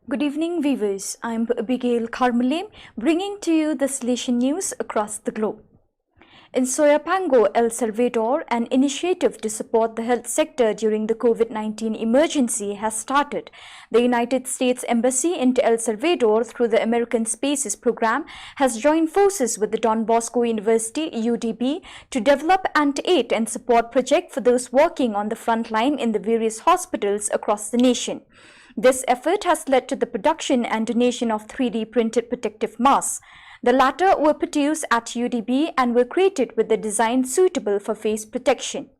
Good evening, viewers. I'm Abigail Carmelim, bringing to you the Salesian news across the globe. In Soyapango, El Salvador, an initiative to support the health sector during the COVID-19 emergency has started. The United States Embassy in El Salvador, through the American Spaces Program, has joined forces with the Don Bosco University, UDB, to develop and aid and support project for those working on the front line in the various hospitals across the nation. This effort has led to the production and donation of 3D printed protective masks. The latter were produced at UDB and were created with the design suitable for face protection.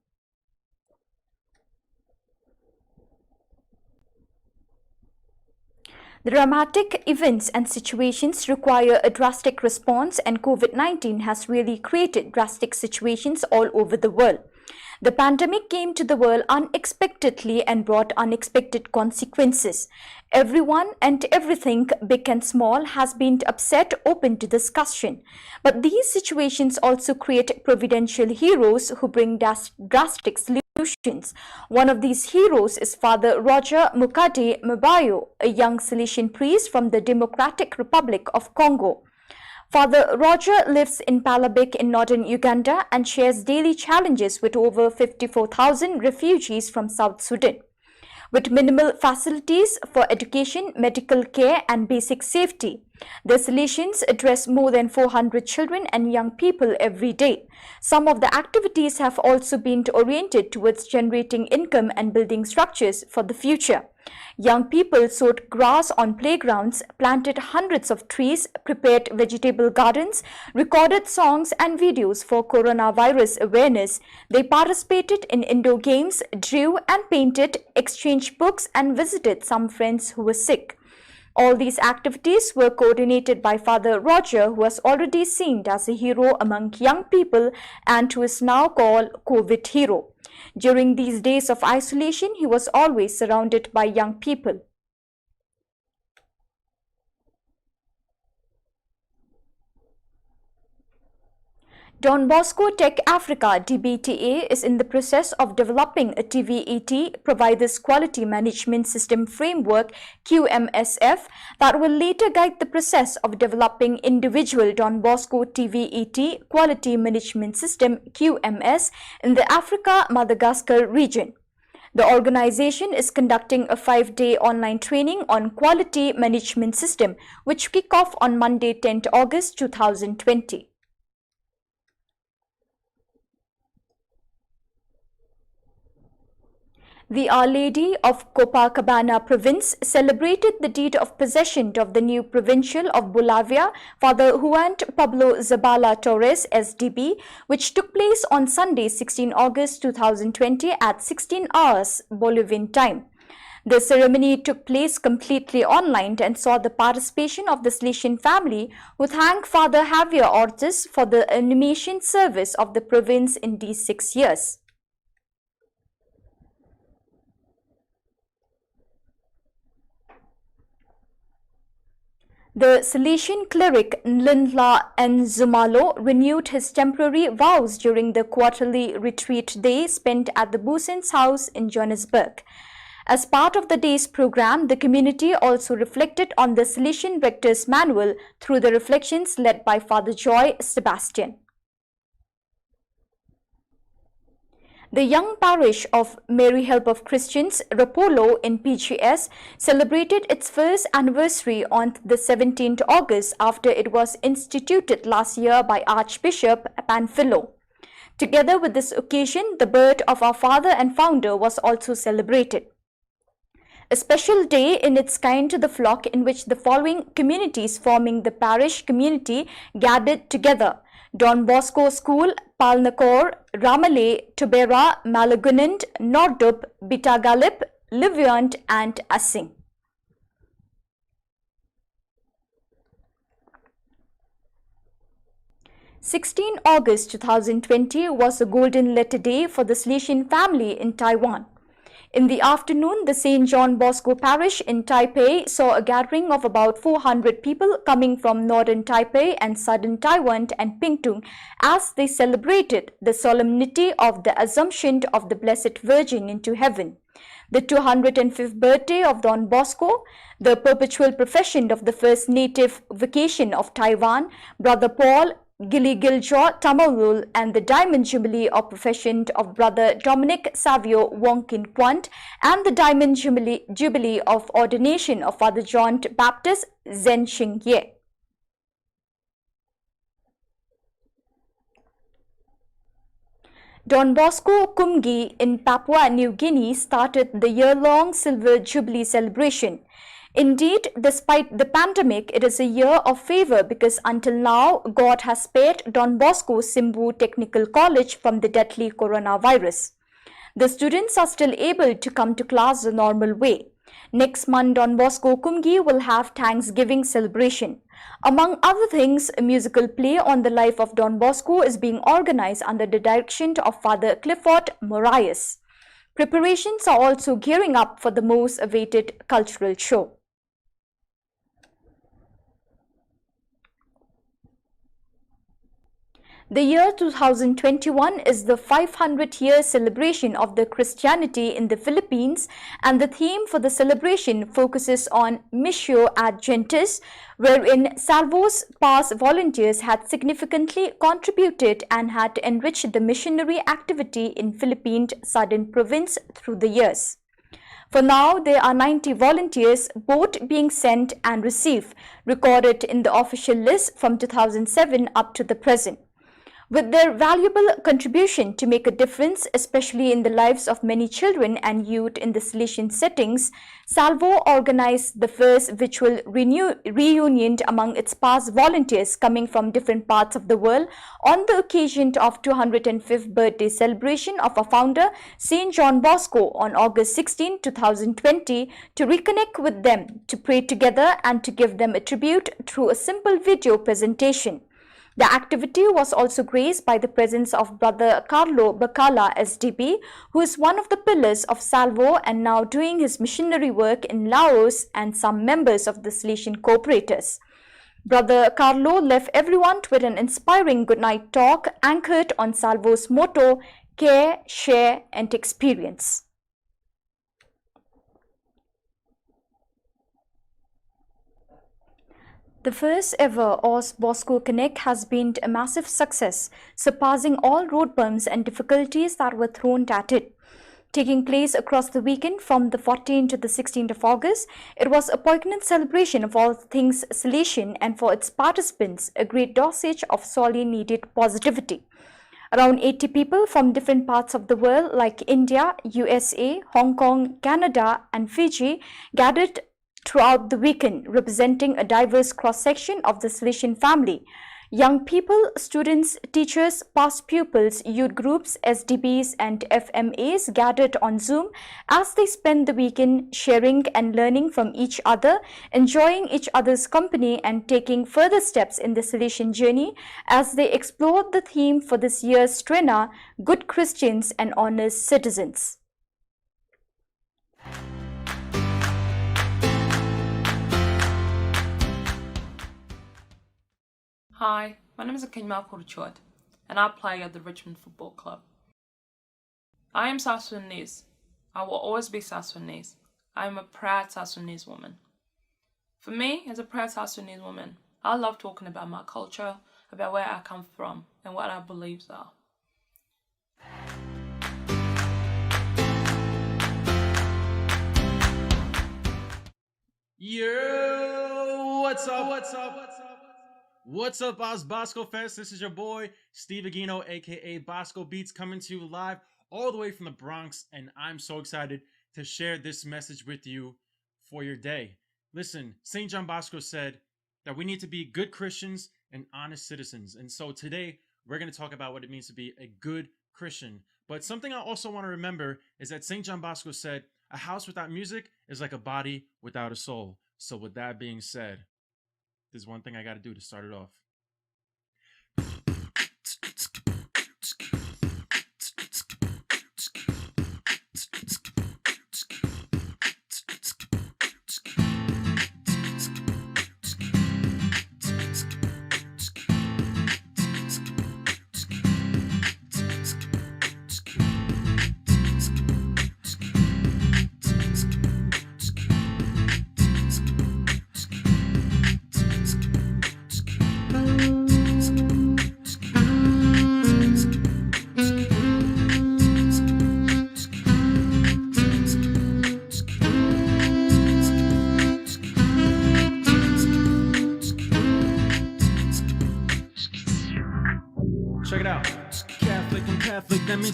The dramatic events and situations require a drastic response, and COVID-19 has really created drastic situations all over the world. The pandemic came to the world unexpectedly and brought unexpected consequences. Everyone and everything, big and small, has been upset, open to discussion. But these situations also create providential heroes who bring drastic solutions. One of these heroes is Father Roger Mukade Mabayo, a young Salesian priest from the Democratic Republic of Congo. Father Roger lives in Palabik in northern Uganda and shares daily challenges with over 54,000 refugees from South Sudan. With minimal facilities for education, medical care and basic safety, the Salesians address more than 400 children and young people every day. Some of the activities have also been oriented towards generating income and building structures for the future. Young people sowed grass on playgrounds, planted hundreds of trees, prepared vegetable gardens, recorded songs and videos for coronavirus awareness. They participated in indoor games, drew and painted, exchanged books and visited some friends who were sick. All these activities were coordinated by Father Roger, who was already seen as a hero among young people and who is now called COVID hero. During these days of isolation, he was always surrounded by young people. Don Bosco Tech Africa (DBTA) is in the process of developing a TVET Providers Quality Management System Framework (QMSF) that will later guide the process of developing individual Don Bosco TVET Quality Management System (QMS) in the Africa-Madagascar region. The organization is conducting a 5-day online training on Quality Management System, which kick off on Monday, 10th August 2020. The Our Lady of Copacabana province celebrated the deed of possession of the new provincial of Bolivia, Father Juan Pablo Zabala Torres, SDB, which took place on Sunday, 16 August 2020 at 16 hours Bolivian time. The ceremony took place completely online and saw the participation of the Salesian family, who thanked Father Javier Ortiz for the animation service of the province in these 6 years. The Salesian cleric Nlindla Nzumalo renewed his temporary vows during the quarterly retreat day spent at the Boussin's house in Johannesburg. As part of the day's program, the community also reflected on the Salesian Rector's Manual through the reflections led by Father Joy Sebastian. The young parish of Mary Help of Christians, Rapolo in PGS, celebrated its first anniversary on the 17th August after it was instituted last year by Archbishop Panfilo. Together with this occasion, the birth of our father and founder was also celebrated. A special day in its kind to the flock in which the following communities forming the parish community gathered together: Don Bosco School, Palnakor, Ramale, Tubera, Malagunand, Nordup, Bitagalip, Liviant and Assing. August 2020 was a golden letter day for the Salesian family in Taiwan. In the afternoon, the St. John Bosco Parish in Taipei saw a gathering of about 400 people coming from northern Taipei and southern Taiwan and Pingtung as they celebrated the solemnity of the Assumption of the Blessed Virgin into heaven. The 205th birthday of Don Bosco, the perpetual profession of the first native vocation of Taiwan, Brother Paul Giligiljaw Tamarul, and the Diamond Jubilee of profession of Brother Dominic Savio Wongkin Quant, and the Diamond Jubilee of ordination of Father John Baptist Zen Xing Ye. Don Bosco Kumgi in Papua New Guinea started the year-long Silver Jubilee celebration. Indeed, despite the pandemic, it is a year of favor because until now, God has spared Don Bosco Simbu Technical College from the deadly coronavirus. The students are still able to come to class the normal way. Next month, Don Bosco Kumgi will have Thanksgiving celebration. Among other things, a musical play on the life of Don Bosco is being organized under the direction of Father Clifford Moraes. Preparations are also gearing up for the most awaited cultural show. The year 2021 is the 500-year celebration of the Christianity in the Philippines, and the theme for the celebration focuses on Missio ad Gentes, wherein Salvo's past volunteers had significantly contributed and had enriched the missionary activity in Philippine Southern Province through the years. For now, there are 90 volunteers, both being sent and received, recorded in the official list from 2007 up to the present. With their valuable contribution to make a difference, especially in the lives of many children and youth in the Salesian settings, Salvo organized the first virtual reunion among its past volunteers coming from different parts of the world on the occasion of 205th birthday celebration of our founder, St. John Bosco, on August 16, 2020, to reconnect with them, to pray together and to give them a tribute through a simple video presentation. The activity was also graced by the presence of Brother Carlo Bacala SDB, who is one of the pillars of Salvo and now doing his missionary work in Laos, and some members of the Salesian cooperators. Brother Carlo left everyone with an inspiring goodnight talk anchored on Salvo's motto, care, share, and experience. The first ever Oz Bosco Connect has been a massive success, surpassing all road bumps and difficulties that were thrown at it. Taking place across the weekend from the 14th to the 16th of August, it was a poignant celebration of all things Salesian, and for its participants, a great dosage of sorely needed positivity. Around 80 people from different parts of the world like India, USA, Hong Kong, Canada, and Fiji gathered throughout the weekend, representing a diverse cross-section of the Salesian family. Young people, students, teachers, past pupils, youth groups, SDBs, and FMAs gathered on Zoom as they spent the weekend sharing and learning from each other, enjoying each other's company, and taking further steps in the Salesian journey as they explored the theme for this year's Trena, Good Christians and Honest Citizens. Hi, my name is Akinma Kurchot, and I play at the Richmond Football Club. I am South Sudanese. I will always be South Sudanese. I am a proud South Sudanese woman. For me, as a proud South Sudanese woman, I love talking about my culture, about where I come from, and what our beliefs are. Yo, what's up, Oz Bosco Fest? This is your boy, Steve Aguino, aka Bosco Beats, coming to you live all the way from the Bronx, and I'm so excited to share this message with you for your day. Listen, St. John Bosco said that we need to be good Christians and honest citizens, and so today we're going to talk about what it means to be a good Christian. But something I also want to remember is that St. John Bosco said, a house without music is like a body without a soul. So with that being said, there's one thing I got to do to start it off.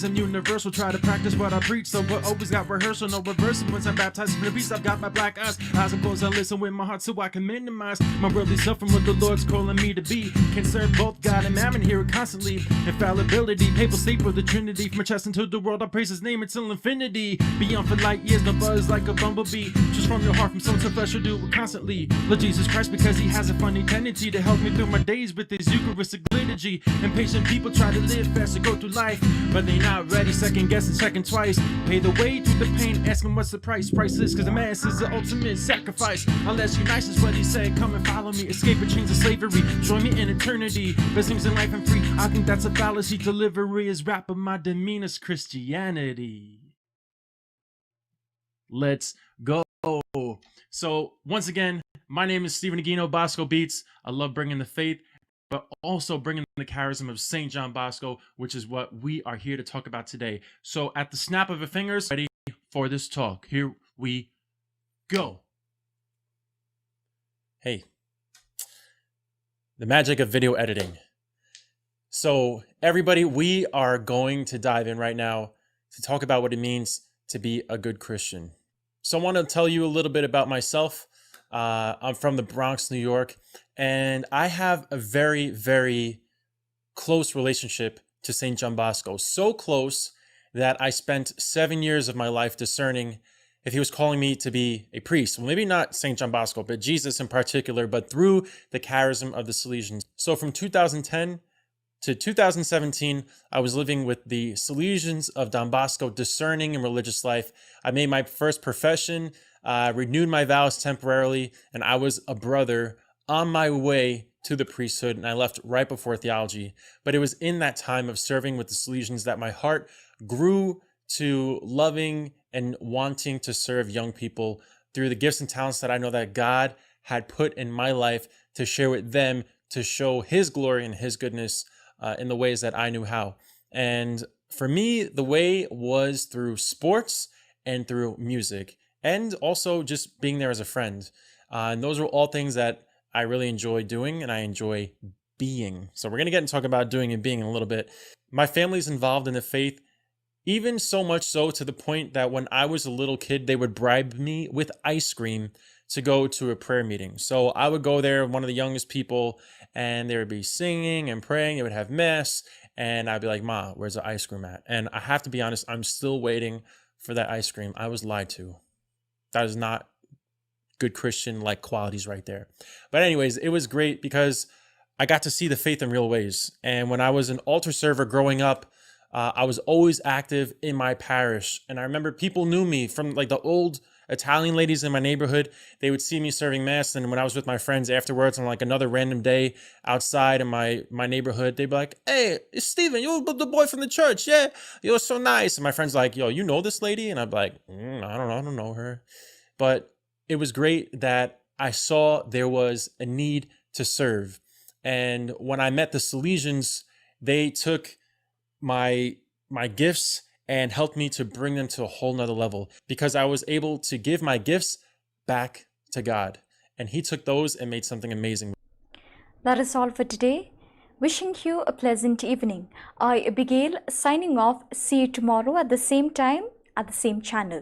ways I'm universal. Try to practice what I preach, so but always got rehearsal, no reversal. Once I'm baptized in the beast, I've got my black eyes. Eyes and closed, I listen with my heart so I can minimize my worldly suffering. What the Lord's calling me to be. Can serve both God and mammon, hear it constantly. Infallibility, papal staple, the Trinity. From my chest into the world, I praise His name until infinity. Beyond for light years, no buzz like a bumblebee. Just from your heart, from soul to flesh, I do it constantly. Lord Jesus Christ, because He has a funny tendency to help me through my days with His Eucharistic liturgy. Impatient people try to live fast and go through life, but they not ready, second guessing, checking twice. Pay the way through the pain, asking what's the price. Priceless, cause the mass is the ultimate sacrifice. Unless you're nice is what He said, come and follow me. Escape the chains of slavery, join me in eternity. Blessings in life and free, I think that's a fallacy. Delivery is rap, but my demeanor's Christianity. Let's go. So once again, my name is Stephen Aguino, Bosco Beats. I love bringing the faith, but also bringing the charism of St. John Bosco, which is what we are here to talk about today. So at the snap of a fingers, ready for this talk. Here we go. Hey, the magic of video editing. So everybody, we are going to dive in right now to talk about what it means to be a good Christian. So I want to tell you a little bit about myself. I'm from the Bronx, New York, and I have a very, very close relationship to St. John Bosco. So close that I spent 7 years of my life discerning if he was calling me to be a priest. Well, maybe not St. John Bosco, but Jesus in particular, but through the charism of the Salesians. So from 2010 to 2017, I was living with the Salesians of Don Bosco, discerning in religious life. I made my first profession, renewed my vows temporarily, and I was a brother on my way to the priesthood, and I left right before theology. But it was in that time of serving with the Salesians that my heart grew to loving and wanting to serve young people through the gifts and talents that I know that God had put in my life to share with them, to show His glory and His goodness in the ways that I knew how. And for me, the way was through sports and through music, and also just being there as a friend. And those are all things that I really enjoy doing, and I enjoy being. So we're going to get and talk about doing and being in a little bit. My family's involved in the faith, even so much so to the point that when I was a little kid, they would bribe me with ice cream to go to a prayer meeting. So I would go there, one of the youngest people, and they would be singing and praying. They would have mass, and I'd be like, "Ma, where's the ice cream at?" And I have to be honest, I'm still waiting for that ice cream. I was lied to. That is not good Christian-like qualities right there. But anyways, it was great because I got to see the faith in real ways. And when I was an altar server growing up, I was always active in my parish. And I remember people knew me from like the old Italian ladies in my neighborhood. They would see me serving mass, and when I was with my friends afterwards on like another random day outside in my neighborhood, they'd be like, "Hey, it's Steven, you're the boy from the church. Yeah, you're so nice." And my friend's like, "Yo, you know this lady?" And I'd be like, I don't know her." But it was great that I saw there was a need to serve. And when I met the Salesians, they took my gifts and helped me to bring them to a whole nother level, because I was able to give my gifts back to God, and He took those and made something amazing. That is all for today. Wishing you a pleasant evening. I, Abigail, signing off. See you tomorrow at the same time, at the same channel.